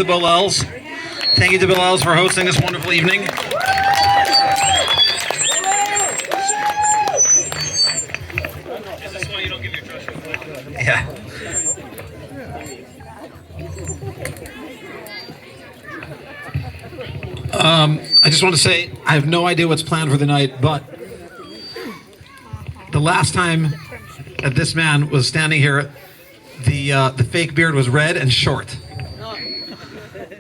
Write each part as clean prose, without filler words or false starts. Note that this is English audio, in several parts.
the Billels. Thank you to Billels for hosting this wonderful evening. Is this why you don't give your trust? Yeah. I just want to say, I have no idea what's planned for the night, but the last time that this man was standing here, the fake beard was red and short.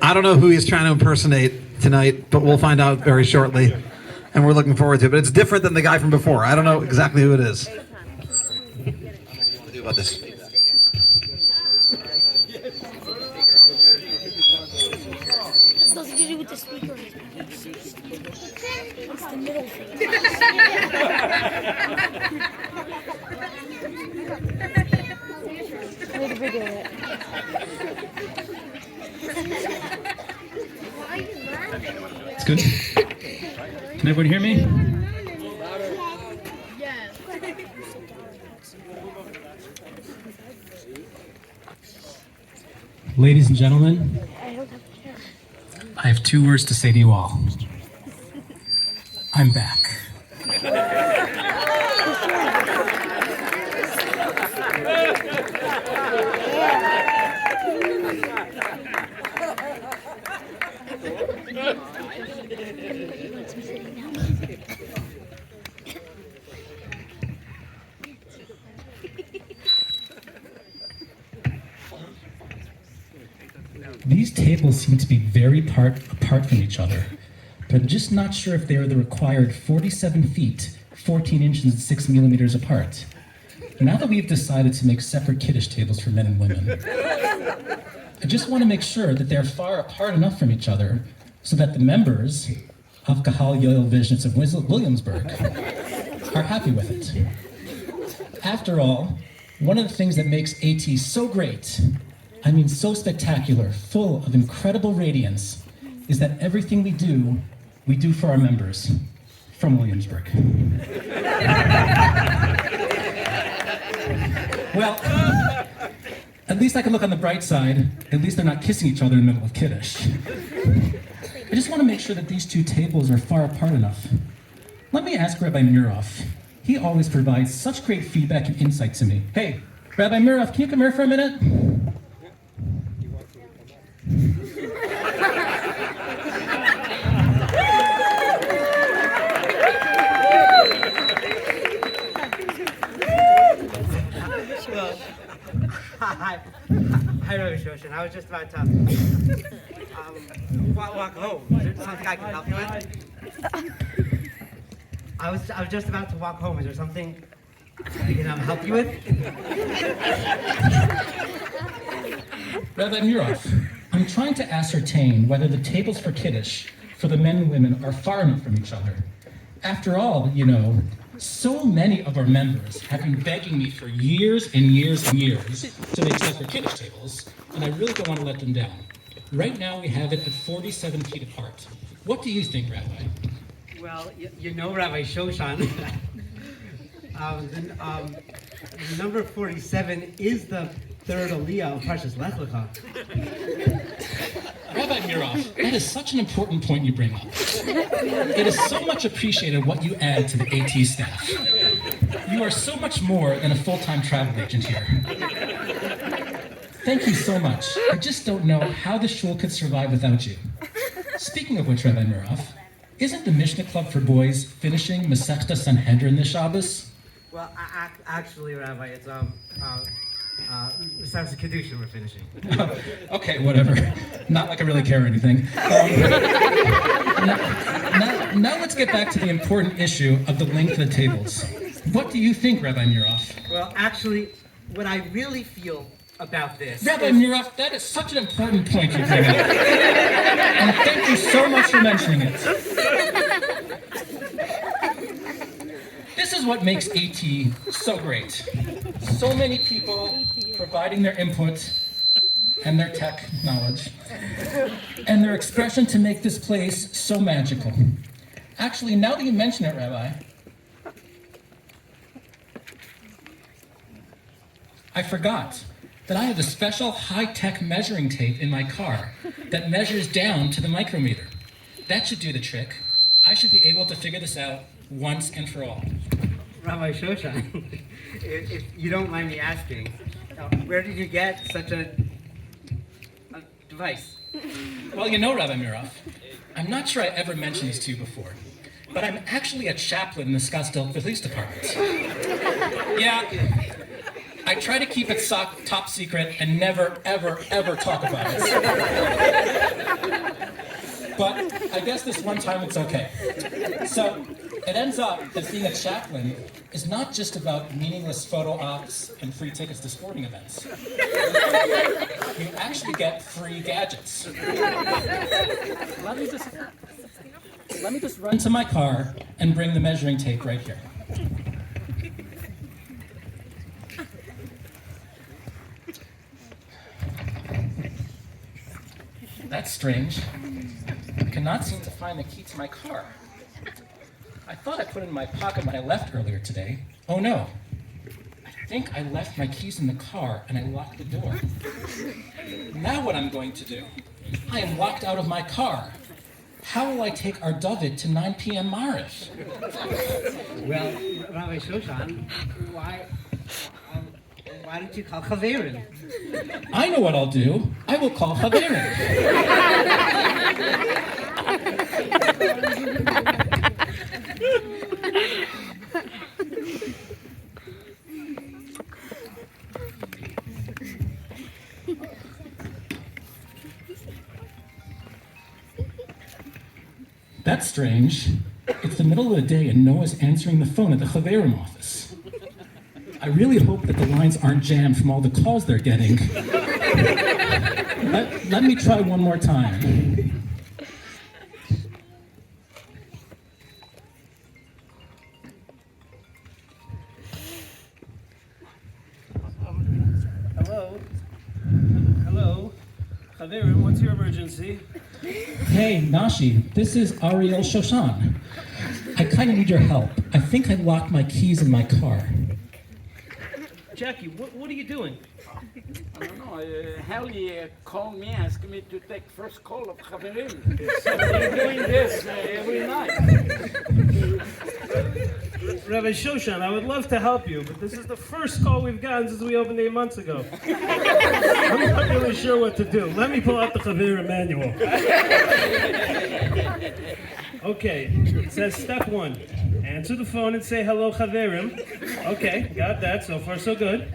I don't know who he's trying to impersonate tonight, but we'll find out very shortly, and we're looking forward to it. But it's different than the guy from before. I don't know exactly who it is. What do you want to do about this? It's nothing to do with the speaker. It's the middle finger. Way to video it. It's good. Can everyone hear me? Yes. Ladies and gentlemen, I have 2 words to say to you all. I'm back. These tables seem to be very apart from each other, but I'm just not sure if they are the required 47 feet, 14 inches, and 6 millimeters apart. Now that we've decided to make separate Kiddush tables for men and women, I just want to make sure that they're far apart enough from each other so that the members of Kahal Yoel Vishnitz of Williamsburg are happy with it. After all, one of the things that makes AT so great, I mean so spectacular, full of incredible radiance, is that everything we do for our members from Williamsburg. Well, at least I can look on the bright side. At least they're not kissing each other in the middle of Kiddush. I just want to make sure that these 2 tables are far apart enough. Let me ask Rabbi Muroff. He always provides such great feedback and insight to me. Hey, Rabbi Muroff, can you come here for a minute? Hi, Rabbi Shoshan. I was just about to walk home. Is there something I can help you with? I was just about to walk home. Is there something I can help you with? Rabbi Muroff, I'm trying to ascertain whether the tables for Kiddush for the men and women are far enough from each other. After all, you know, so many of our members have been begging me for years and years and years to make separate Kiddush tables, and I really don't want to let them down. Right now we have it at 47 feet apart. What do you think, Rabbi? Well, you know, Rabbi Shoshan, the number 47 is the third aliyah of Parshas Lech Lecha. Rabbi Muroff, that is such an important point you bring up. It is so much appreciated what you add to the AT staff. You are so much more than a full-time travel agent here. Thank you so much. I just don't know how the shul could survive without you. Speaking of which, Rabbi Muroff, isn't the Mishnah Club for Boys finishing Masechta Sanhedrin this Shabbos? Well, actually, Rabbi, it's Masechta Kedushin we're finishing. Okay, whatever. Not like I really care or anything. Now let's get back to the important issue of the length of the tables. What do you think, Rabbi Muroff? Well, actually, what I really feel about this Rabbi Muroff, that is such an important point you bring up. And thank you so much for mentioning it. This is what makes AT so great. So many people providing their input and their tech knowledge and their expression to make this place so magical. Actually, now that you mention it, Rabbi, I forgot. that I have a special high-tech measuring tape in my car that measures down to the micrometer. That should do the trick. I should be able to figure this out once and for all. Rabbi Shoshan, if you don't mind me asking, where did you get such a device? Well, you know, Rabbi Mirov, I'm not sure I ever mentioned this to you before, but I'm actually a chaplain in the Scottsdale Police Department. Yeah, I try to keep it top secret and never, ever, ever talk about it. But I guess this one time it's okay. So it ends up that being a chaplain is not just about meaningless photo ops and free tickets to sporting events. You actually get free gadgets. Let me just run to my car and bring the measuring tape right here. That's strange. I cannot seem to find the key to my car. I thought I put it in my pocket when I left earlier today. Oh no. I think I left my keys in the car and I locked the door. Now what I'm going to do? I am locked out of my car. How will I take our David to 9 p.m. Mariv? Well, Rabbi Shoshan, why don't you call Chaverin? I know what I'll do. I will call Chaverin. That's strange. It's the middle of the day and Noah's answering the phone at the Chaverim office. I really hope that the lines aren't jammed from all the calls they're getting. Let me try one more time. Hello. Chaverim, what's your emergency? Hey, Nashi, this is Ariel Shoshan. I kind of need your help. I think I locked my keys in my car. Jackie, what are you doing? I don't know. Hallie called me, asked me to take first call of Chaverim. So we're doing this every night. Rabbi Shoshan, I would love to help you, but this is the first call we've gotten since we opened 8 months ago. I'm not really sure what to do. Let me pull out the Chaverim manual. Okay, it says step 1. Answer the phone and say hello, Chaverim. Okay, got that. So far, so good.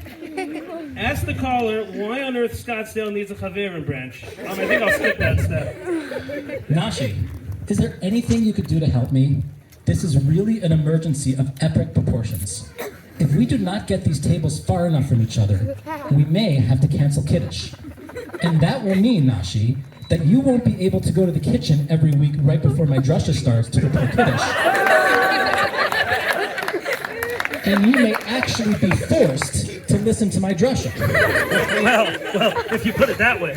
Ask the caller why on earth Scottsdale needs a Chaverim branch. I think I'll skip that step. Nashi, is there anything you could do to help me? This is really an emergency of epic proportions. If we do not get these tables far enough from each other, we may have to cancel Kiddush. And that will mean, Nashi, that you won't be able to go to the kitchen every week right before my drasha starts to prepare Kiddush. And you may actually be forced to listen to my drasha. Well, if you put it that way.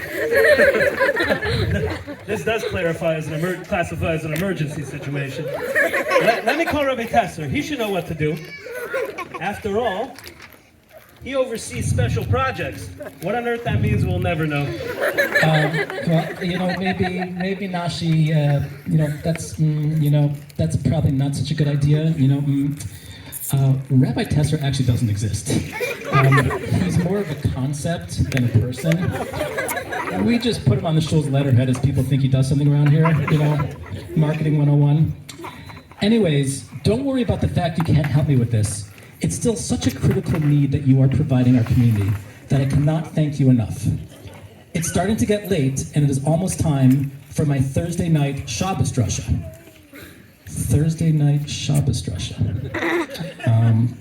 This does classify as an emergency situation. Let me call Rabbi Tesser. He should know what to do. After all, he oversees special projects. What on earth that means, we'll never know. Well, maybe Nashi, that's probably not such a good idea. Rabbi Tesser actually doesn't exist. He's more of a concept than a person. We just put him on the Shul's letterhead as people think he does something around here, marketing 101. Anyways, don't worry about the fact you can't help me with this. It's still such a critical need that you are providing our community that I cannot thank you enough. It's starting to get late, and it is almost time for my Thursday night Shabbos drasha. Thursday night Shabbos drasha.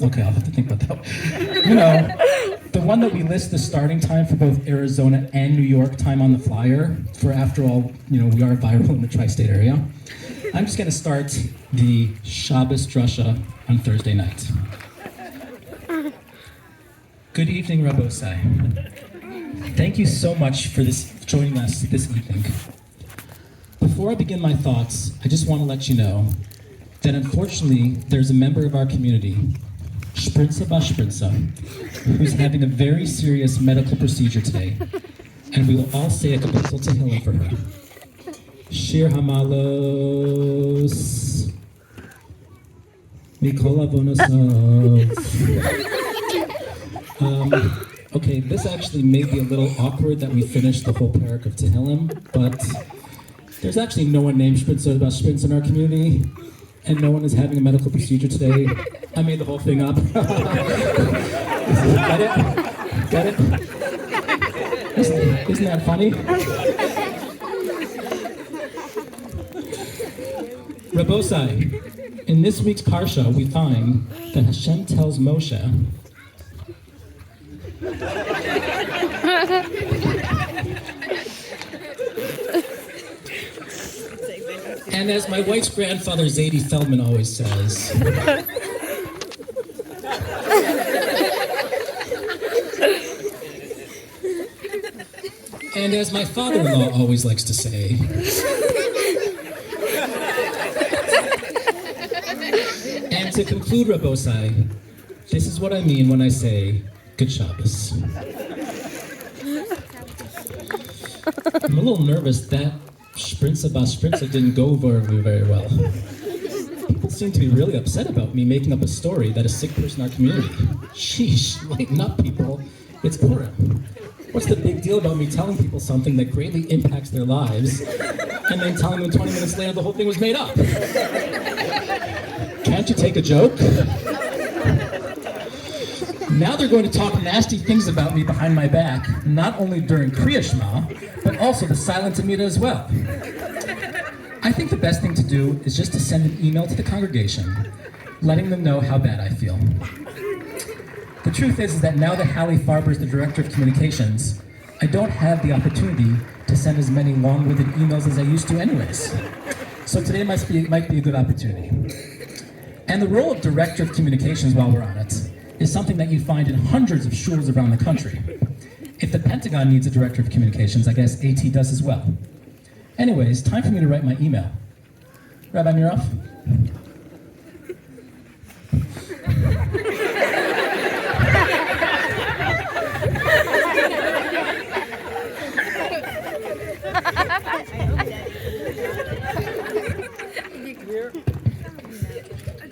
Okay, I'll have to think about that. The one that we list the starting time for both Arizona and New York time on the flyer, for after all, we are viral in the tri-state area. I'm just going to start the Shabbos drasha on Thursday night. Good evening, Rabbosai. Thank you so much for joining us this evening. Before I begin my thoughts, I just want to let you know that unfortunately, there's a member of our community, Sprinza Bashprinza, who's having a very serious medical procedure today, and we will all say a kapitel tehillim for her. Shir Hamalos Mikol Avonosov. Okay, this actually may be a little awkward that we finished the whole parak of Tehillim, but there's actually no one named Sprinza Bashprinza in our community, and no one is having a medical procedure today. I made the whole thing up. Get it? Get it? Isn't that funny? Rabbosai, in this week's Parsha, we find that Hashem tells Moshe, and as my wife's grandfather Zadie Feldman always says, and as my father-in-law always likes to say, and to conclude, Rabbosai, this is what I mean when I say, good Shabbos. I'm a little nervous that Sprinza Bashprinza didn't go very well. People seem to be really upset about me making up a story that a sick person in our community. Sheesh, lighten up, people. It's Purim. What's the big deal about me telling people something that greatly impacts their lives and then telling them 20 minutes later the whole thing was made up? Can't you take a joke? Now they're going to talk nasty things about me behind my back, not only during Kriya Shema, but also the silent Amida as well. I think the best thing to do is just to send an email to the congregation, letting them know how bad I feel. The truth is that now that Hallie Farber is the director of communications, I don't have the opportunity to send as many long-winded emails as I used to anyways. So today might be a good opportunity. And the role of director of communications, while we're on it, is something that you find in hundreds of shuls around the country. If the Pentagon needs a director of communications, I guess AT does as well. Anyways, time for me to write my email. Rabbi Miroff?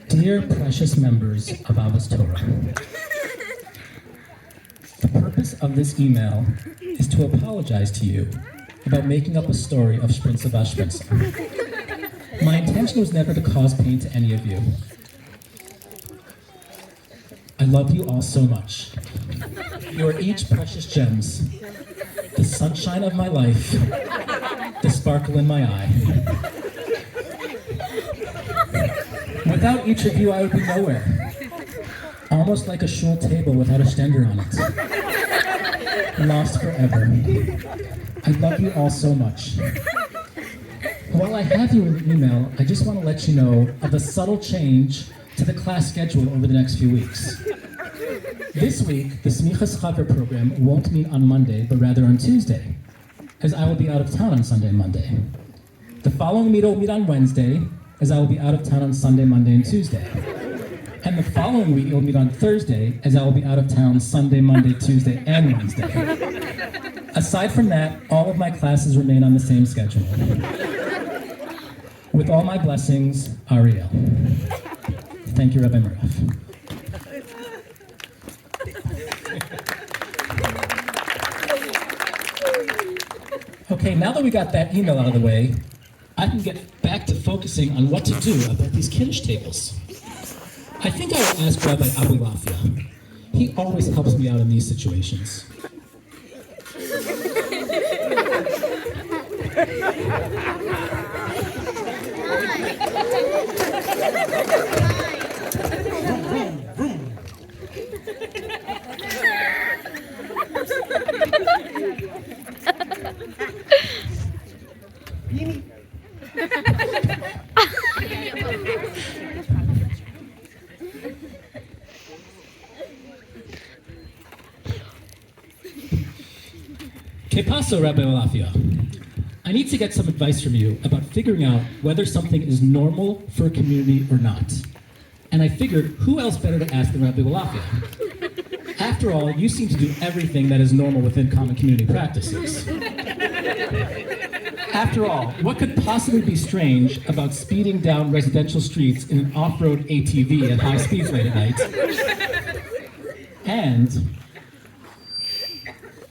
Dear precious members of Ahavas Torah, the purpose of this email is to apologize to you about making up a story of Sprinza Bashprinza. My intention was never to cause pain to any of you. I love you all so much. You are each precious gems, the sunshine of my life, the sparkle in my eye. Without each of you, I would be nowhere. Almost like a shul table without a stender on it. Lost forever. I love you all so much. While I have you in the email, I just want to let you know of a subtle change to the class schedule over the next few weeks. This week, the Smichas Chaver program won't meet on Monday, but rather on Tuesday, as I will be out of town on Sunday and Monday. The following meet will meet on Wednesday, as I will be out of town on Sunday, Monday, and Tuesday. And the following week, you'll meet on Thursday, as I will be out of town Sunday, Monday, Tuesday, and Wednesday. Aside from that, all of my classes remain on the same schedule. With all my blessings, Ariel. Thank you, Rabbi Murav. Okay, now that we got that email out of the way, I can get back to focusing on what to do about these Kiddush tables. I think I will ask Rabbi Abulafia. He always helps me out in these situations. Que paso, Rabbi Olafia? I need to get some advice from you about figuring out whether something is normal for a community or not. And I figured, who else better to ask than Rabbi Balafia? After all, you seem to do everything that is normal within common community practices. After all, what could possibly be strange about speeding down residential streets in an off-road ATV at high speeds late at night? And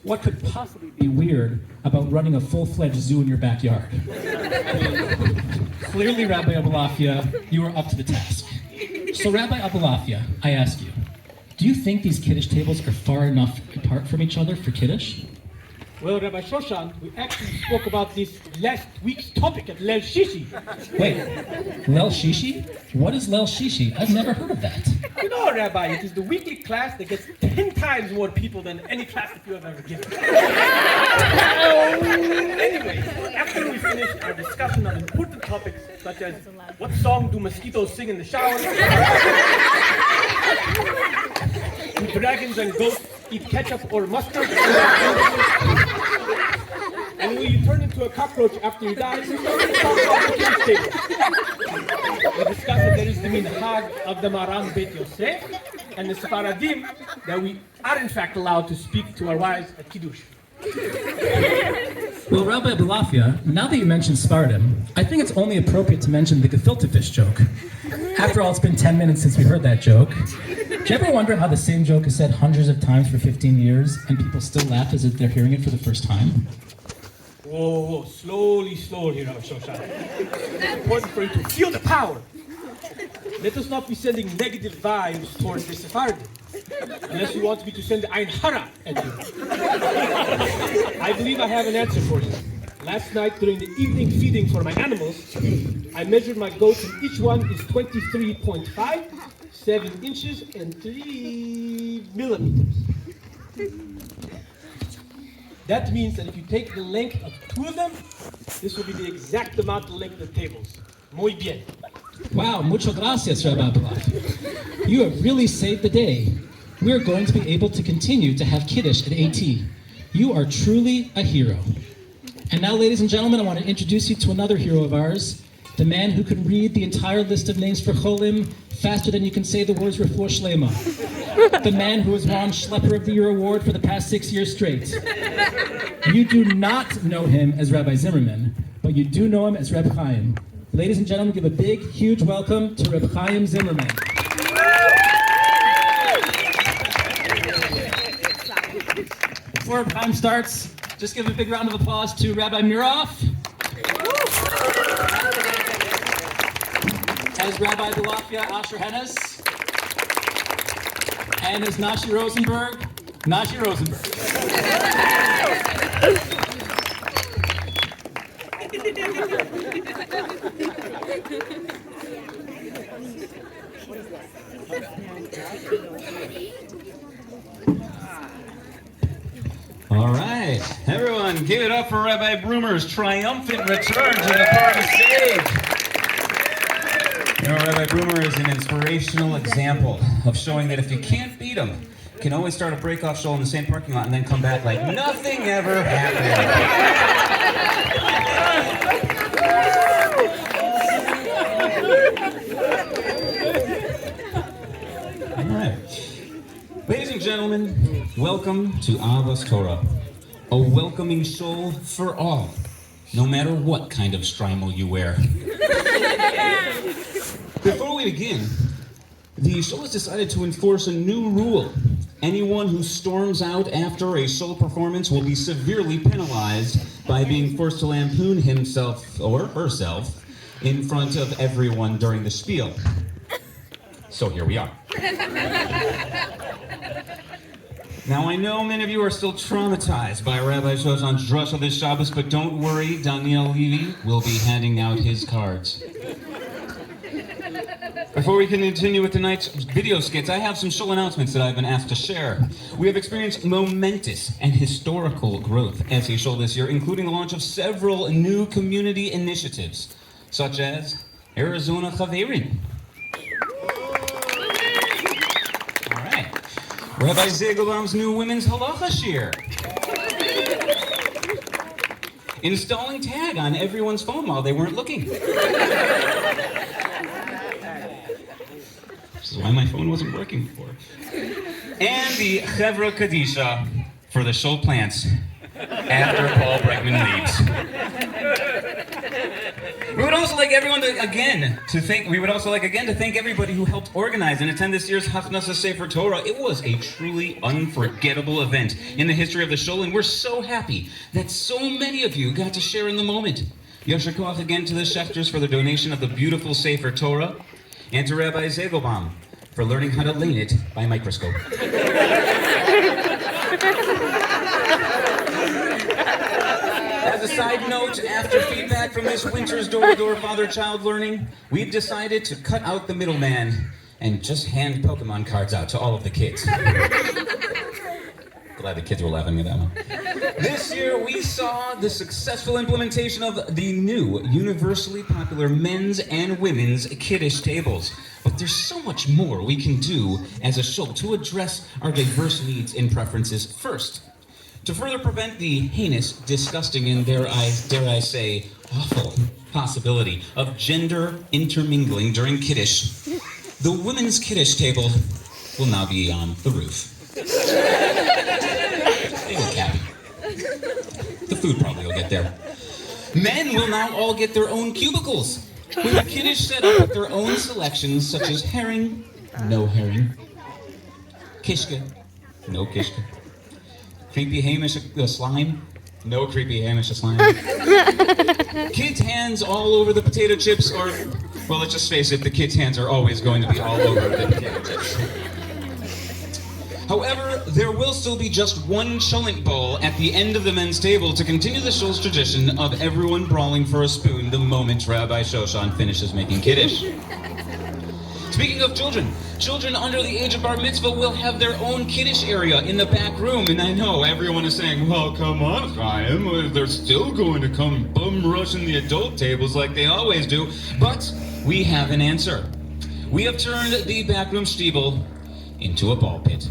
what could possibly be weird about running a full-fledged zoo in your backyard? Clearly, Rabbi Abulafia, you are up to the task. So, Rabbi Abulafia, I ask you, do you think these Kiddush tables are far enough apart from each other for Kiddush? Well, Rabbi Shoshan, we actually spoke about this last week's topic at Leil Shishi. Wait, Leil Shishi? What is Leil Shishi? I've never heard of that. You know, Rabbi, it is the weekly class that gets 10 times more people than any class that you have ever given. Anyway, after we finish our discussion on important topics such as what song do mosquitoes sing in the shower, do dragons and goats eat ketchup or mustard, and will you turn into a cockroach after you die? We discussed that there is the minhag of the Maran Beit Yosef and the Sephardim that we are in fact allowed to speak to our wives at Kiddush. Well, Rabbi Balafia, now that you mentioned Sephardim, I think it's only appropriate to mention the gefilte fish joke. After all, it's been 10 minutes since we heard that joke. Do you ever wonder how the same joke is said hundreds of times for 15 years and people still laugh as if they're hearing it for the first time? Whoa, slowly here, Rabbi Shoshan. It's important for you to feel the power. Let us not be sending negative vibes towards the Sephardim, unless you want me to send the Ein Hara at you. I believe I have an answer for you. Last night, during the evening feeding for my animals, I measured my goats and each one is 23.5, 7 inches, and 3 millimeters. That means that if you take the length of 2 of them, this will be the exact amount of length of the tables. Muy bien. Wow, muchas gracias, Rabbi Balafia. You have really saved the day. We're going to be able to continue to have Kiddush at AT. You are truly a hero. And now, ladies and gentlemen, I want to introduce you to another hero of ours, the man who can read the entire list of names for Cholim faster than you can say the words Refuah Shlema. The man who has won Schlepper of the Year award for the past 6 years straight. You do not know him as Rabbi Zimmerman, but you do know him as Reb Chaim. Ladies and gentlemen, give a big, huge welcome to Reb Chaim Zimmerman. Before Reb Chaim starts, just give a big round of applause to Rabbi Miroff, as Rabbi Balafia Asher Hennes, and as Nashi Rosenberg. All right, everyone, give it up for Rabbi Brumer's triumphant return to the Purim stage. You know, Rabbi Brumer is an inspirational example of showing that if you can't beat him, you can always start a break-off show in the same parking lot and then come back like nothing ever happened. All right. Ladies and gentlemen, welcome to Ahavas Torah, a welcoming shul for all, no matter what kind of shtreimel you wear. Before we begin, the shul has decided to enforce a new rule. Anyone who storms out after a shul performance will be severely penalized by being forced to lampoon himself or herself in front of everyone during the spiel. So here we are. Now, I know many of you are still traumatized by Rabbi Shoshan's drasha this Shabbos, but don't worry, Daniel Levy will be handing out his cards. Before we can continue with tonight's video skits, I have some Shul announcements that I've been asked to share. We have experienced momentous and historical growth as a shul this year, including the launch of several new community initiatives, such as Arizona Chaverim. All right. Rabbi Zegelbaum's new women's halacha shir. Installing tag on everyone's phone while they weren't looking. This is why my phone wasn't working before. And the Chevra Kadisha for the Shul plants after Paul Bregman leaves. We would also like to thank everybody who helped organize and attend this year's Hachnasa Sefer Torah. It was a truly unforgettable event in the history of the Shul, and we're so happy that so many of you got to share in the moment. Yasher Koach again to the Schechters for the donation of the beautiful Sefer Torah, and to Rabbi Zegelbaum for learning how to lane it by microscope. As a side note, after feedback from this winter's door-to-door father-child learning, we've decided to cut out the middleman and just hand Pokemon cards out to all of the kids. Glad the kids were laughing at that one. This year, we saw the successful implementation of the new, universally popular men's and women's Kiddush tables. But there's so much more we can do as a shul to address our diverse needs and preferences first. To further prevent the heinous, disgusting, and dare I say, awful possibility of gender intermingling during Kiddush, the women's Kiddush table will now be on the roof. They look happy. The food probably will get there. Men will now all get their own cubicles, with a Kiddush set up with their own selections such as herring, no herring, kishka, no kishka, creepy Hamish slime, no creepy Hamish slime, kids' hands all over the potato chips, or, well, let's just face it, the kids' hands are always going to be all over the potato chips. However, there will still be just one cholent bowl at the end of the men's table to continue the shul's tradition of everyone brawling for a spoon the moment Rabbi Shoshan finishes making Kiddush. Speaking of children, children under the age of bar mitzvah will have their own Kiddush area in the back room, and I know everyone is saying, well, come on, Chaim, they're still going to come bum rushing the adult tables like they always do, but we have an answer. We have turned the backroom stiebel into a ball pit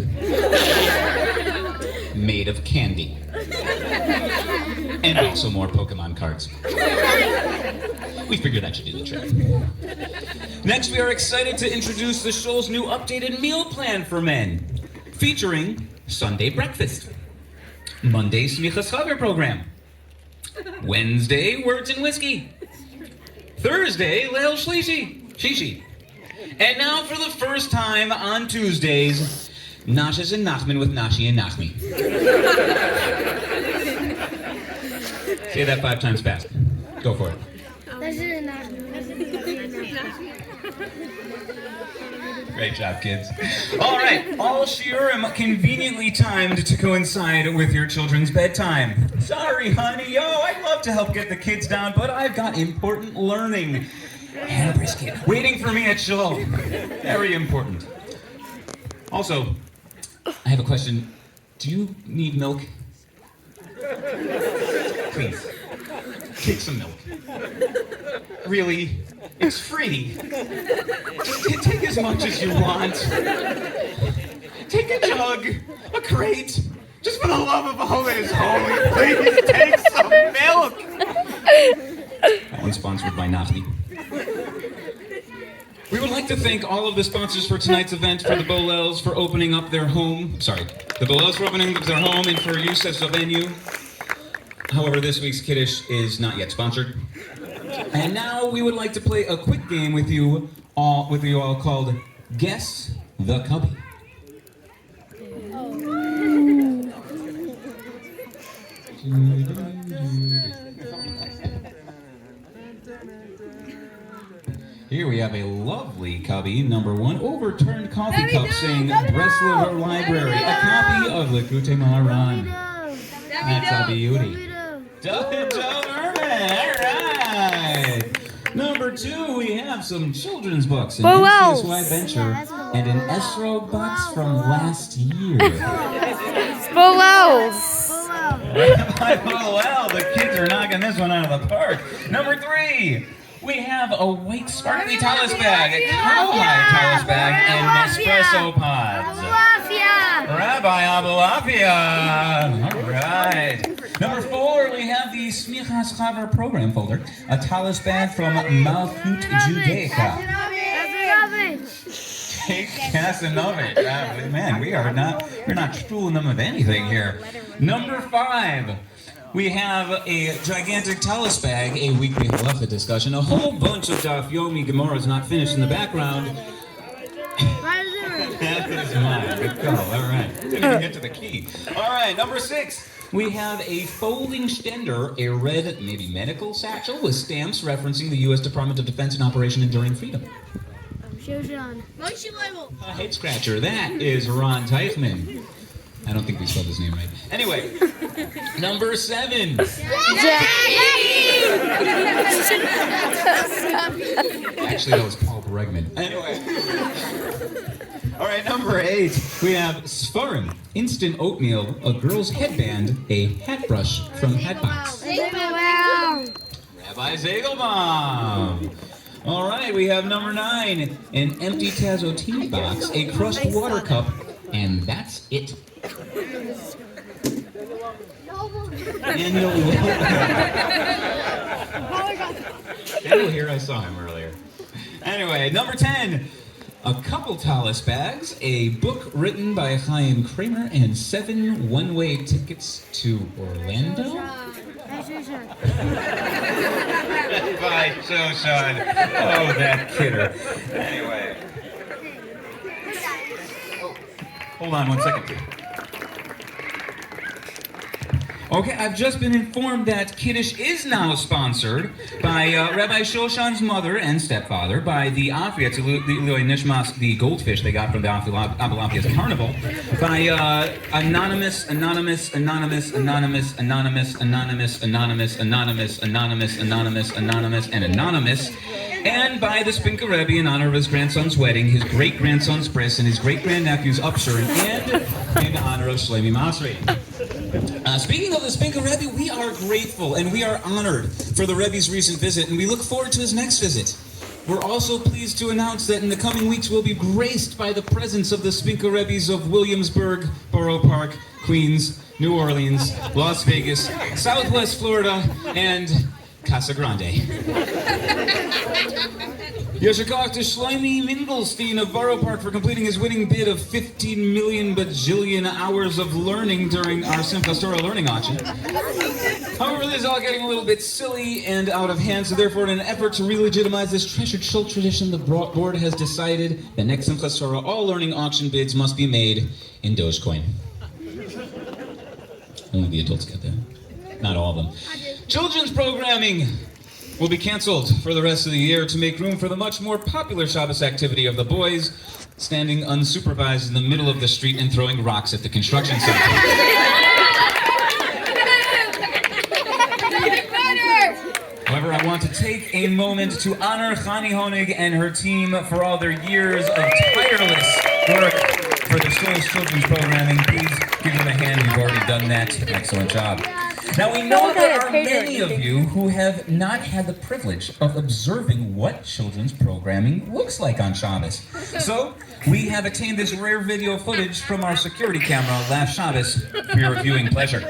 made of candy and also more Pokemon cards. We figured that should do the trick. Next, we are excited to introduce the shul's new updated meal plan for men, featuring Sunday breakfast, Monday Smichas Chaver program, Wednesday Words and Whiskey, Thursday Leil Shishi, and now for the first time on Tuesdays, Nashas and Nachman with Nashi and Nachmi. Say that 5 times fast. Go for it. Great job, kids. All right, all shiurim conveniently timed to coincide with your children's bedtime. Sorry, honey. I'd love to help get the kids down, but I've got important learning and a brisket waiting for me at shul. Very important. Also, I have a question. Do you need milk? Please, take some milk. Really? It's free. Just take as much as you want. Take a jug, a crate. Just for the love of all that is holy, please take some milk. That one's sponsored by Nachmi. We would like to thank all of the sponsors for tonight's event, for the Bolels for opening up their home. The Bolels for opening up their home and for use as a venue. However, this week's Kiddush is not yet sponsored. And now we would like to play a quick game with you all called Guess the Cubby. Here we have a lovely cubby, number 1, overturned coffee cup saying Breslover Library, a copy of Likutei Maharan. That's a beauty. Alright. Number 2, we have some children's books, an NCSY Venture, and an Esrog box from last year. Well, the kids are knocking this one out of the park. Number 3, we have a white sparkly talus bag, a cowhide talus bag, and Nespresso pods. Rabbi Abulafia. All right. Number 4, we have the Smichas Chaver program folder, a talus bag from Malchut Judaica. Jake Casanova. Man, we're not fooling them with anything here. Number 5. We have a gigantic talus bag, a weekly halacha discussion, a whole bunch of Daf Yomi Gemara's not finished in the background. That is mine. Good call. All right. Didn't even get to the key. All right, number 6. We have a folding stender, a red, maybe medical satchel with stamps referencing the U.S. Department of Defense in Operation Enduring Freedom. A head scratcher. That is Ron Teichman. I don't think we spelled his name right. Anyway, number 7. Actually, that was Paul Bregman. Anyway. All right, number 8. We have Sfarim, instant oatmeal, a girl's headband, a hat brush from Hatbox. Rabbi Zagelbaum. All right, we have number 9, an empty Tazotini box, a crushed water cup, and that's it. And here I saw him earlier. Anyway, number 10. A couple talus bags, a book written by Chaim Kramer, and 7 one-way tickets to Orlando. By Shoshan. Oh, that kidder. Anyway. Oh, hold on 1 second, please. Okay, I've just been informed that Kiddush is now sponsored by Rabbi Shoshan's mother and stepfather, by the Afriats, Iloi Nishmas, the goldfish they got from the Abalapias Carnival, by Anonymous, and by the Spinka Rebbe in honor of his grandson's wedding, his great-grandson's bris, and his great-grandnephew's upsherin, and in honor of Shlomi Masri. Speaking of the Spinka Rebbe, we are grateful and we are honored for the Rebbe's recent visit, and we look forward to his next visit. We're also pleased to announce that in the coming weeks we'll be graced by the presence of the Spinka Rebbes of Williamsburg, Borough Park, Queens, New Orleans, Las Vegas, Southwest Florida, and Casa Grande. Yeshakach to Shlomi Mindelstein of Borough Park for completing his winning bid of 15 million bajillion hours of learning during our Simchas Torah learning auction. However, this is all getting a little bit silly and out of hand, so therefore in an effort to re-legitimize this treasured Shul tradition, the board has decided that next Simchas Torah all learning auction bids must be made in Dogecoin. Only the adults get that. Not all of them. Children's programming will be canceled for the rest of the year to make room for the much more popular Shabbos activity of the boys standing unsupervised in the middle of the street and throwing rocks at the construction site. However, I want to take a moment to honor Chani Honig and her team for all their years of tireless work for the Shul's children's programming. Please give them a hand. You've already done that. Excellent job. Now, we know there are many of you who have not had the privilege of observing what children's programming looks like on Shabbos. So, we have obtained this rare video footage from our security camera last Shabbos for your viewing pleasure.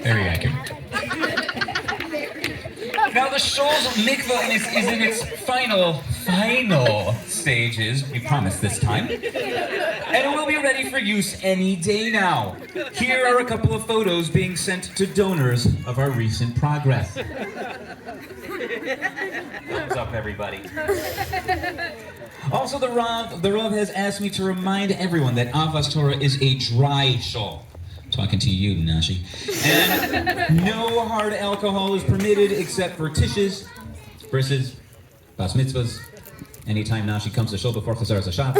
Very accurate. Now the Shul's mikvah is in its final stages, we promise this time. And it will be ready for use any day now. Here are a couple of photos being sent to donors of our recent progress. Thumbs up, everybody. Also, the Rav has asked me to remind everyone that Ahavas Torah is a dry shul. Talking to you, Nashi. And no hard alcohol is permitted except for tishes, brisses, bas mitzvahs, anytime Nashi comes to shul before Chazar Zashat,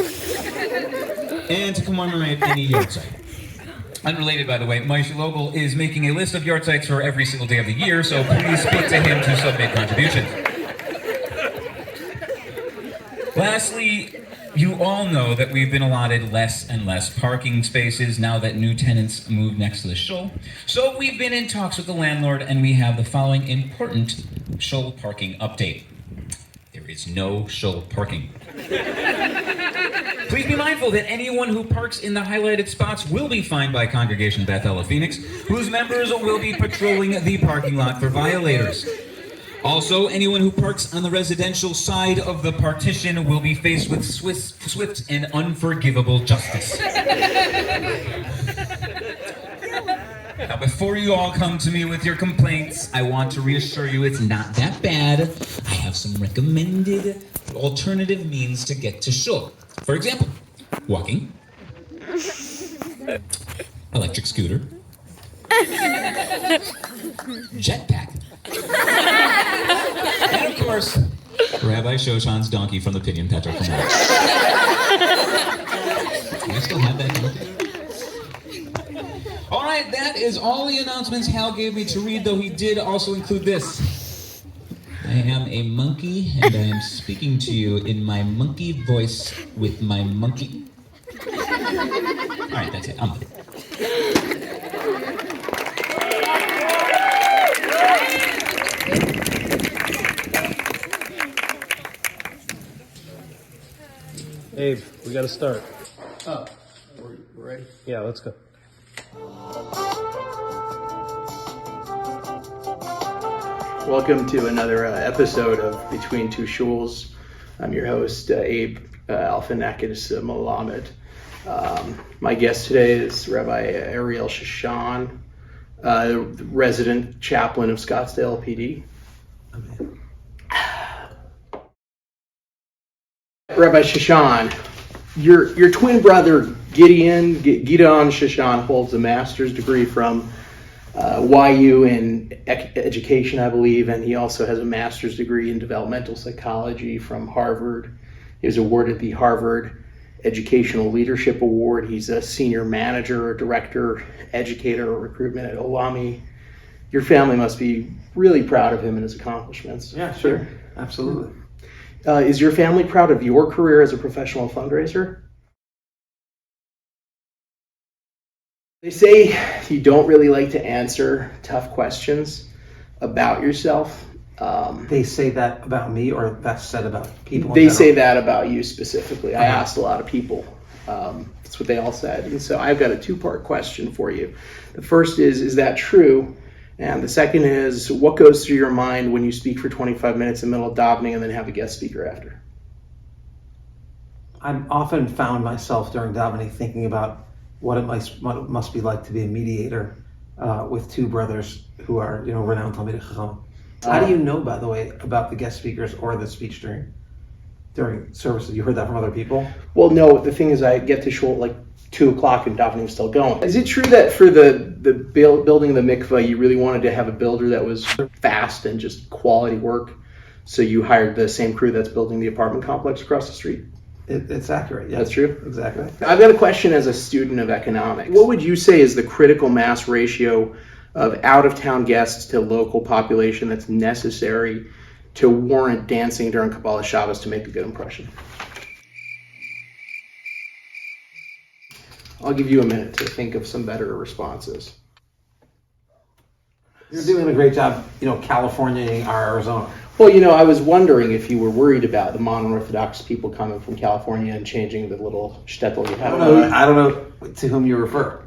and to commemorate any yahrzeit. Unrelated, by the way, Moshe Logel is making a list of yahrzeits for every single day of the year, so please speak to him to submit contributions. Lastly, you all know that we've been allotted less and less parking spaces now that new tenants moved next to the shul. So we've been in talks with the landlord, and we have the following important shul parking update. There is no shul parking. Please be mindful that anyone who parks in the highlighted spots will be fined by Congregation Bethel of Phoenix, whose members will be patrolling the parking lot for violators. Also, anyone who parks on the residential side of the partition will be faced with swift and unforgivable justice. Now, before you all come to me with your complaints, I want to reassure you it's not that bad. I have some recommended alternative means to get to Shul. For example, walking, electric scooter, jetpack, and of course, Rabbi Shoshan's donkey from the Pinion Petra from work. Do I still have that donkey? All right, that is all the announcements Hal gave me to read, though he did also include this. I am a monkey, and I am speaking to you in my monkey voice with my monkey. All right, that's it. I'm done. Abe, we gotta start. Oh, we're ready? Yeah, let's go. Welcome to another episode of Between Two Shuls. I'm your host, Abe Alphanakis Melamed. My guest today is Rabbi Ariel Shoshan, resident chaplain of Scottsdale PD. Amen. Rabbi Shoshan, your twin brother Gideon Shoshan holds a master's degree from YU in education, I believe, and he also has a master's degree in developmental psychology from Harvard. He was awarded the Harvard Educational Leadership Award. He's a senior manager, director, educator, recruitment at Olami. Your family must be really proud of him and his accomplishments. Yeah, sure. Absolutely. Is your family proud of your career as a professional fundraiser? They say you don't really like to answer tough questions about yourself. They say that about me, or that's said about people? They say that about you specifically. I asked a lot of people. That's what they all said. And so I've got a two-part question for you. The first is that true? And the second is, what goes through your mind when you speak for 25 minutes in the middle of davening and then have a guest speaker after? I've often found myself during davening thinking about what it must be like to be a mediator with two brothers who are, renowned Talmidei Chacham. How do you know, by the way, about the guest speakers or the speech during services? You heard that from other people? Well, no. The thing is, I get to shul at like 2 o'clock and davening's still going. Is it true that for the building the mikvah, you really wanted to have a builder that was fast and just quality work, so you hired the same crew that's building the apartment complex across the street? It's accurate, yeah. That's true? Exactly. I've got a question as a student of economics. What would you say is the critical mass ratio of out-of-town guests to local population that's necessary to warrant dancing during Kabbalah Shabbos to make a good impression? I'll give you a minute to think of some better responses. You're doing a great job, Californiaing our Arizona. Well, I was wondering if you were worried about the mono-Orthodox people coming from California and changing the little shtetl you have. I don't know to whom you refer.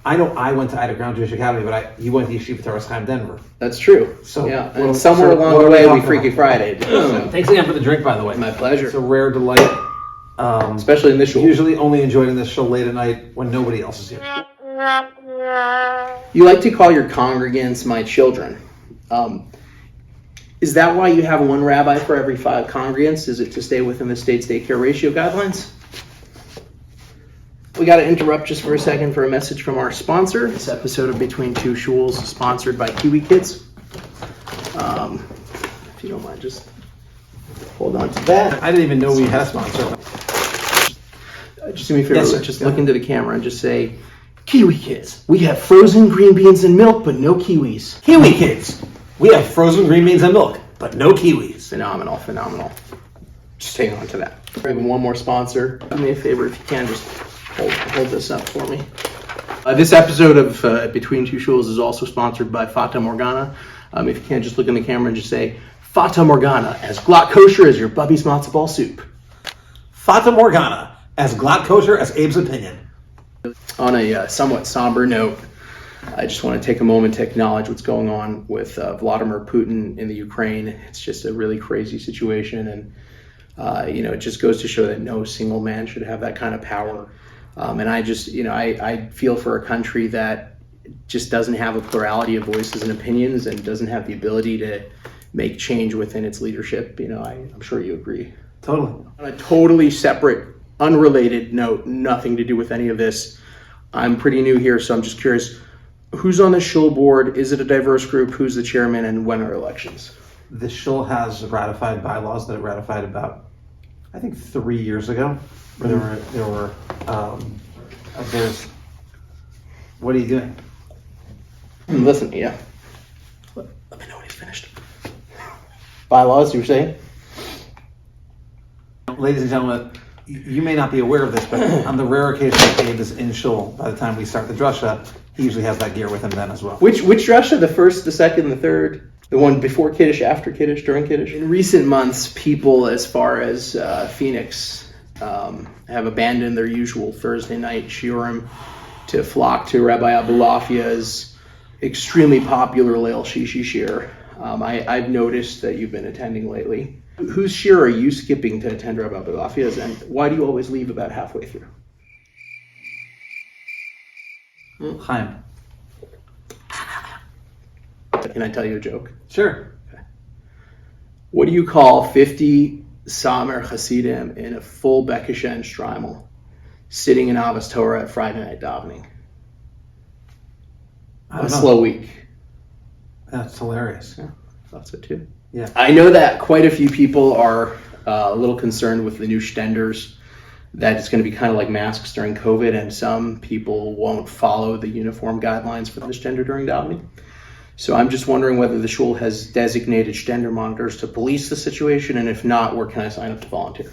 I know I went to Ida Ground Jewish Academy, but you went to Yeshiva Torah Chaim Denver. That's true. So yeah, and somewhere along the way we Freaky Friday. So. Thanks again for the drink, by the way. My pleasure. It's a rare delight. Especially in this shul. Usually only enjoyed in this show late at night when nobody else is here. You like to call your congregants my children. Is that why you have one rabbi for every 5 congregants? Is it to stay within the state's daycare ratio guidelines? We got to interrupt just for a second for a message from our sponsor. This episode of Between Two Shuls is sponsored by Kiwi Kids. If you don't mind, just hold on to that. I didn't even know we had a sponsor. Just do me a favor, Yes, sir. just look into the camera and just say, Kiwi Kids, we have frozen green beans and milk, but no kiwis. Kiwi Kids, we have frozen green beans and milk, but no kiwis. Phenomenal. Just hang on to that. We have one more sponsor. Do me a favor, if you can, just hold this up for me. This episode of Between Two Shuls is also sponsored by Fata Morgana. If you can, just look in the camera and just say, Fata Morgana, as glot kosher as your bubby's matzo ball soup. Fata Morgana, as glatt kosher as Abe's opinion. On a somewhat somber note, I just want to take a moment to acknowledge what's going on with Vladimir Putin in the Ukraine. It's just a really crazy situation, and it just goes to show that no single man should have that kind of power. And I just, I feel for a country that just doesn't have a plurality of voices and opinions and doesn't have the ability to make change within its leadership. I'm sure you agree. Totally. On a totally separate, unrelated note, nothing to do with any of this, I'm pretty new here, so I'm just curious, who's on the Shul board? Is it a diverse group? Who's the chairman, and when are elections? The Shul has ratified bylaws that it ratified about, I think, 3 years ago. Where there's. What are you doing? Listen, yeah. Let me know when he's finished. Bylaws, you were saying? Ladies and gentlemen, you may not be aware of this, but on the rare occasion that Abe is in Shul, by the time we start the drasha, he usually has that gear with him then as well. Which drasha? The first, the second, the third? The one before Kiddush, after Kiddush, during Kiddush? In recent months, people as far as Phoenix have abandoned their usual Thursday night shiurim to flock to Rabbi Abulafia's extremely popular Leil Shishi shiur. I've noticed that you've been attending lately. Whose shiur are you skipping to attend Rabbi Abulafia's, and why do you always leave about halfway through? Chaim. Can I tell you a joke? Sure. Okay. What do you call 50 Samer Hasidim in a full Bekishen Shtreimel sitting in Ahavas Torah at Friday night davening? A slow week. That's hilarious. Yeah, thought so too. Yeah. I know that quite a few people are a little concerned with the new shtenders, that it's going to be kind of like masks during COVID, and some people won't follow the uniform guidelines for the shtender during davening. So I'm just wondering whether the shul has designated shtender monitors to police the situation, and if not, where can I sign up to volunteer?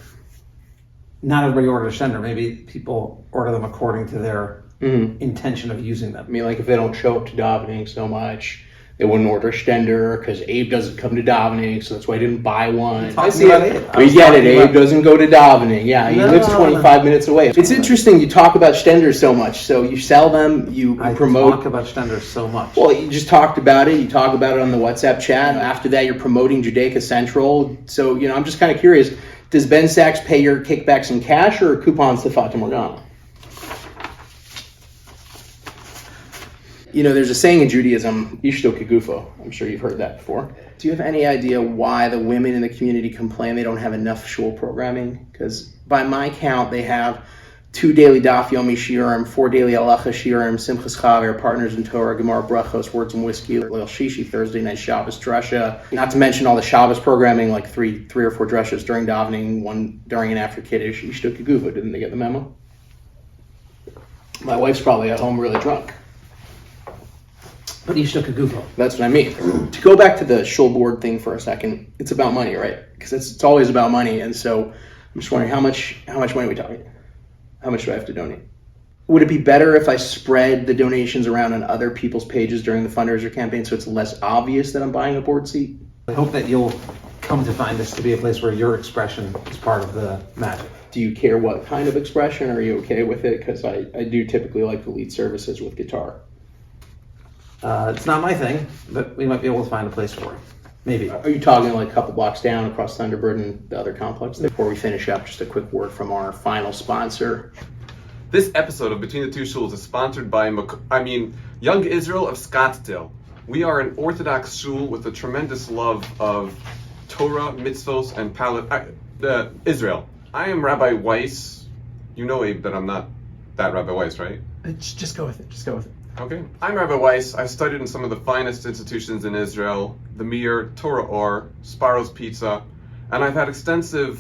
Not everybody orders a shtender. Maybe people order them according to their intention of using them. I mean, like if they don't show up to davening so much, they wouldn't order a shtender because Abe doesn't come to davening, so that's why I didn't buy one. I see it. We get it. Abe doesn't go to davening. Yeah, he lives 25 minutes away. It's interesting you talk about shtenders so much. So you sell them, you promote. I talk about shtenders so much. Well, you just talked about it. You talk about it on the WhatsApp chat. After that, you're promoting Judaica Central. So, I'm just kind of curious. Does Ben Sachs pay your kickbacks in cash or coupons to Fata Morgana? There's a saying in Judaism, Ishto Kegufo. I'm sure you've heard that before. Do you have any idea why the women in the community complain they don't have enough shul programming? Because by my count, they have 2 daily Daf Yomi Shiurim, 4 daily Halacha Shiurim, Simchas Chaver, Partners in Torah, Gemara Brachos, Words and Whiskey, Leil Shishi, Thursday night Shabbos Drasha. Not to mention all the Shabbos programming, like three or four drashas during davening, one during and after Kiddush. Ishto Kegufo. Didn't they get the memo? My wife's probably at home really drunk. But Ishto Kegufo. That's what I mean. To go back to the shul board thing for a second, it's about money, right? Because it's always about money, and so I'm just wondering how much money are we talking? How much do I have to donate? Would it be better if I spread the donations around on other people's pages during the fundraiser campaign so it's less obvious that I'm buying a board seat? I hope that you'll come to find this to be a place where your expression is part of the magic. Do you care what kind of expression? Are you okay with it? Because I do typically like to lead services with guitar. It's not my thing, but we might be able to find a place for it. Maybe. Are you talking like a couple blocks down across Thunderbird and the other complex? Before we finish up, just a quick word from our final sponsor. This episode of Between the Two Shuls is sponsored by Young Israel of Scottsdale. We are an Orthodox shul with a tremendous love of Torah, mitzvos, and Israel. I am Rabbi Weiss. You know, Abe, that I'm not that Rabbi Weiss, right? Just go with it. Just go with it. Okay. I'm Rabbi Weiss. I studied in some of the finest institutions in Israel, the Mir, Torah Or, Sparrow's Pizza, and I've had extensive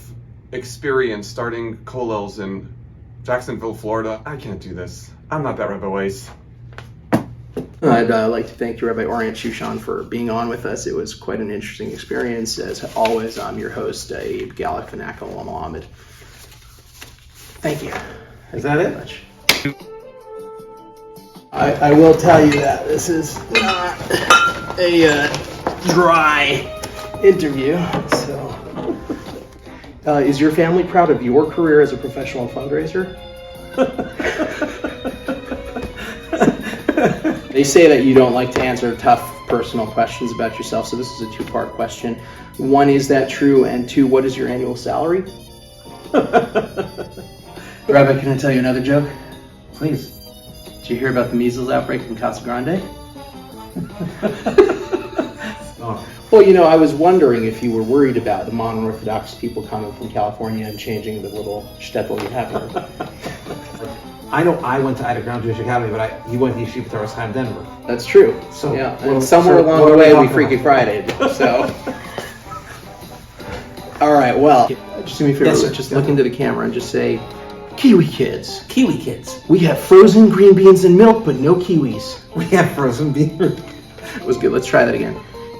experience starting kollels in Jacksonville, Florida. I can't do this. I'm not that Rabbi Weiss. I'd like to thank Rabbi Orient Shushan for being on with us. It was quite an interesting experience. As always, I'm your host, Abe Galak Fanakal Mohammed. Thank you. Is that it? I will tell you that this is not a dry interview, so Is your family proud of your career as a professional fundraiser? They say that you don't like to answer tough personal questions about yourself, so this is a two-part question. One, is that true? And two, what is your annual salary? Rabbi, can I tell you another joke? Please. Did you hear about the measles outbreak in Casa Grande? Well, you know, I was wondering if you were worried about the modern Orthodox people coming from California and changing the little shtetl you have here. I know I went to Ida Ground Jewish Academy, but he went to Yeshiva Torah Chaim Denver. That's true. So, yeah, well, and somewhere so along what the are we way we talking Freaky about? Friday'd, so. All right, well, just do me a favor, Yes, sir. just look into the camera and just say, Kiwi kids. Kiwi kids. We have frozen green beans and milk, but no kiwis. We have frozen beer. It was good, let's try that again.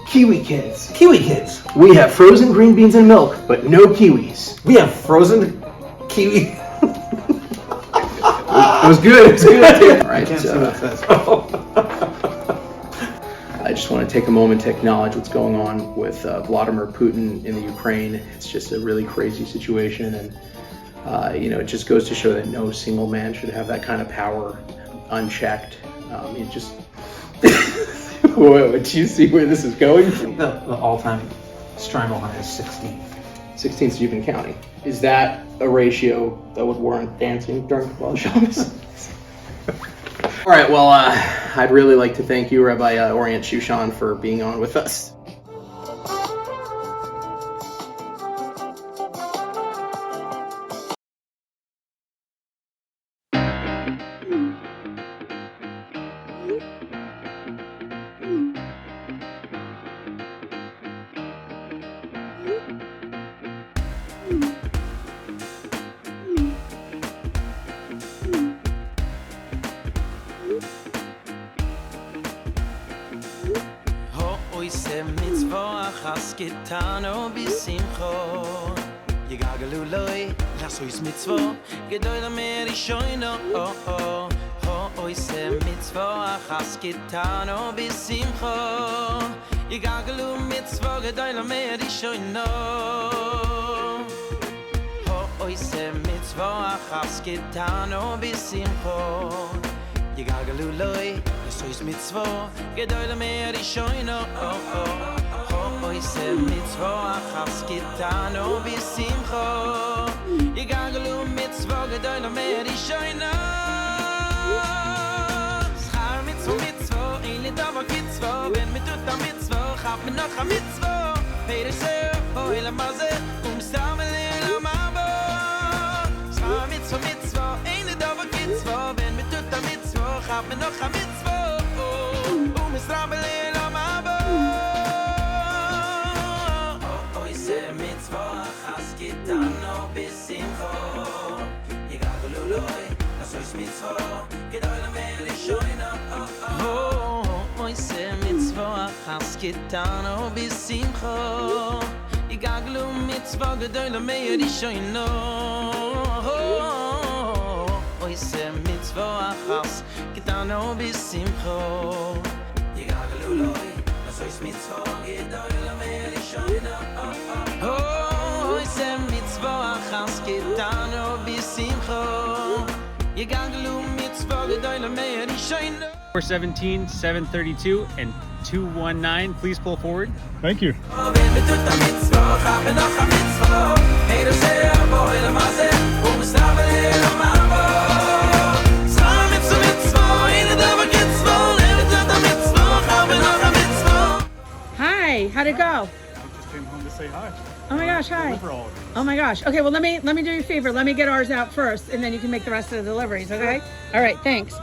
Kiwi kids. Kiwi kids. We have frozen green beans and milk, but no kiwis. We have frozen kiwi. It was good, it was good. All right, Can't see what it says. I just want to take a moment to acknowledge what's going on with Vladimir Putin in the Ukraine. It's just a really crazy situation, and you know, it just goes to show that no single man should have that kind of power unchecked. It just. Whoa, do you see where this is going? The all-time Strymel high is 16. 16, so you've been counting. Is that a ratio that would warrant dancing during Kabbalah Shabbos? All right, well, I'd really like to thank you, Rabbi Orient Shushan, for being on with us. Skitano bisimcho Yigagalu loy Lasois mitzvah Gedoyle meri shoyno Oh oh Ho oise mitzvah Skitano bisimcho Yigagalu mitzvah Gedoyle meri shoyno Ho oise mitzvah Skitano bisimcho Yigagalu loy Lasois mitzvah Gedoyle meri shoyno Oh oh Oise mitzvah Skitano bisimcho Yigagalu mitzvah Gedoyle meri shoyno Schar mitzvah Ein li dava kitzvah Wenn mit tut a mitzvah Chaf me noch a mitzvah Peter ser Boi la maze Stam le mabo Schar mitzvah Ein li dava kitzvah Wenn mit tut a mitzvah Chaf me noch a mitzvah Stam le mabo Skitano bisimcho Yigagalu loy Lasois mitzvah Gedoyle meri shoyno Oh, oise mitzvah Skitano bisimcho Yigagalu mitzvah Gedoyle meri shoyno Oh, oise mitzvah Skitano bisimcho Yigagalu loy Lasois mitzvah Gedoyle meri shoyno Oh, oise mitzvah Skitano bisimcho Yigagalu mitzvah Gedoyle meri shoyno 417, 732, and 219. Please pull forward. Thank you. Hi, how'd it go? I just came home to say hi. Oh my gosh, hi. Deliver all of these. Oh my gosh. Okay, well let me do you a favor. Let me get ours out first, and then you can make the rest of the deliveries, okay? All right, thanks.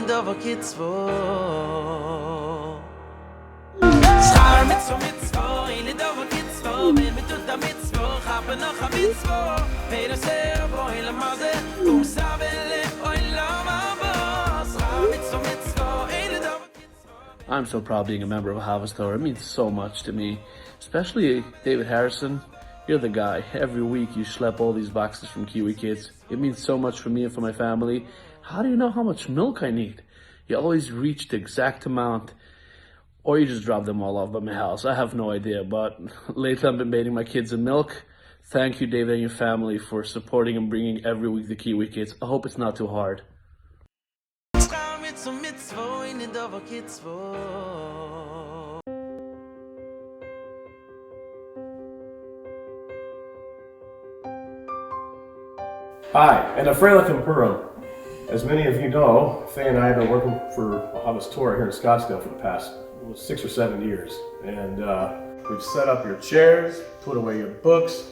in dover kitzvo. Schar mitzvo, in dover kitzvo, bin mit tut da mitzvo, hab noch a mitzvo. Peter sehr boy la maze, sabele oi la mama. Schar mitzvo, in dover. I'm so proud being a member of Ahavas Torah. It means so much to me, especially David Harrison. You're the guy. Every week you schlep all these boxes from Kiwi kids. It means so much for me and for my family. How do you know how much milk I need? You always reach the exact amount, or you just drop them all off by my house. I have no idea, but lately I've been bathing my kids in milk. Thank you, David, and your family for supporting and bringing every week the Kiwi kids. I hope it's not too hard. Hi, and a Freilich Purim. As many of you know, Fay and I have been working for Ahavas Torah here in Scottsdale for the past 6 or 7 years. And we've set up your chairs, put away your books,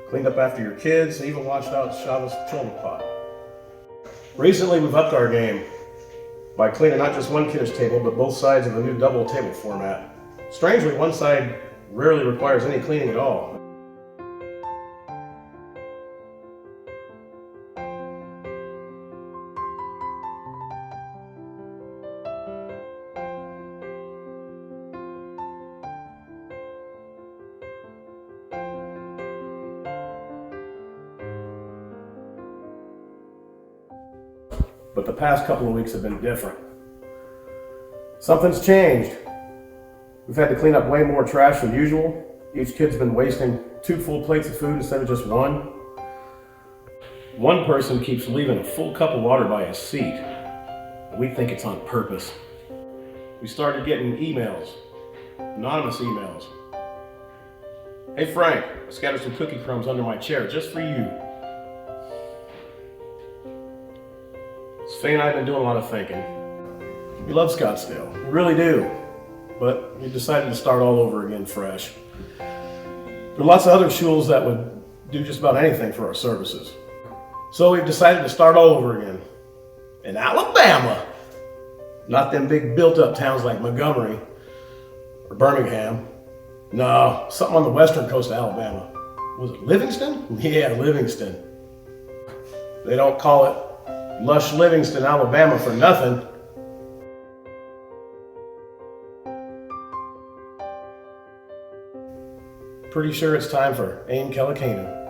cleaned up after your kids, and even washed out Shabbos children pot. Recently, we've upped our game by cleaning not just one kiddush table, but both sides of the new double table format. Strangely, one side rarely requires any cleaning at all. But the past couple of weeks have been different. Something's changed. We've had to clean up way more trash than usual. Each kid's been wasting 2 full plates of food instead of just 1. One person keeps leaving a full cup of water by his seat. We think it's on purpose. We started getting emails, anonymous emails. Hey Frank, I scattered some cookie crumbs under my chair just for you. Faye and I have been doing a lot of thinking. We love Scottsdale, we really do, but we decided to start all over again fresh. There are lots of other shuls that would do just about anything for our services. So we've decided to start all over again. In Alabama. Not them big built-up towns like Montgomery or Birmingham. No, something on the western coast of Alabama. Was it Livingston? Yeah, Livingston. They don't call it lush Livingston, Alabama for nothing. Pretty sure it's time for Aim Kellikana.